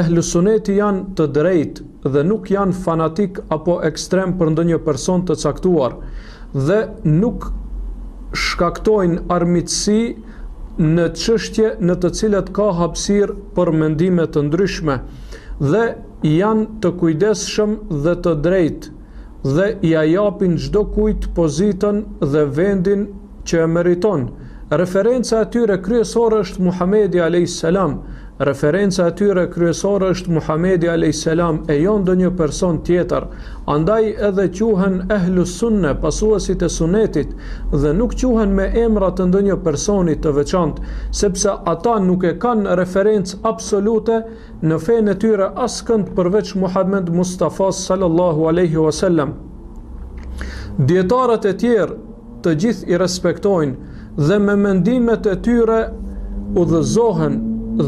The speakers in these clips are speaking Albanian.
Ehlusuneti janë të drejtë dhe nuk janë fanatik apo ekstrem për ndonjë person të caktuar dhe nuk shkaktojnë armiqësi në çështje në të cilat ka hapësirë për mendime të ndryshme dhe janë të kujdesshëm dhe të drejtë dhe ja japin çdo kujt pozitën dhe vendin që e meriton. Referenca e tyre kryesore është Muhamedi alayhis salam. Referenca e tyre kryesore është Muhamedi alayhis salam e jo ndonjë person tjetër. Andaj edhe quhen ehlus sunne, pasuesit e sunetit, dhe nuk quhen me emra të ndonjë personi të veçantë, sepse ata nuk e kanë referencë absolute në fenë e tyre askënd përveç Muhammed Mustafa sallallahu alaihi wasallam. Dietarët e tjerë të gjithë i respektojnë dhe me mendimet e tyre udhëzohen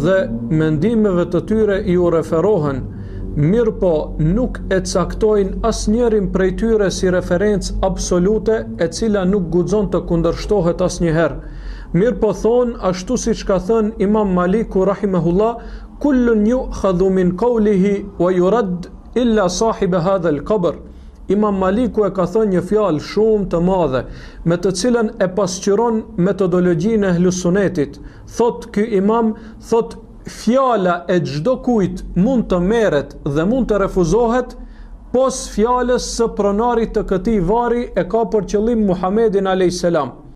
dhe mendimeve të tyre i u referohen, mirë po nuk e caktojnë asnjërin prej tyre si referencë absolute e cila nuk guxon të kundërshtohet asnjëherë. Mirë po thonë, ashtu siç ka thënë Imam Maliku rahimahullah, kullun yu'khadhu min qawlihi wa yurad illa sahib hadha al-qabr. Imam Maliku e ka thënë një fjalë shumë të madhe, me të cilën e pasqyron metodologjinë e ehlusunetit. Thot ky imam, thot fjala e çdo kujt mund të merret dhe mund të refuzohet, pos fjalës së pronarit të këtij varri e ka për qëllim Muhamedin alayhis salam.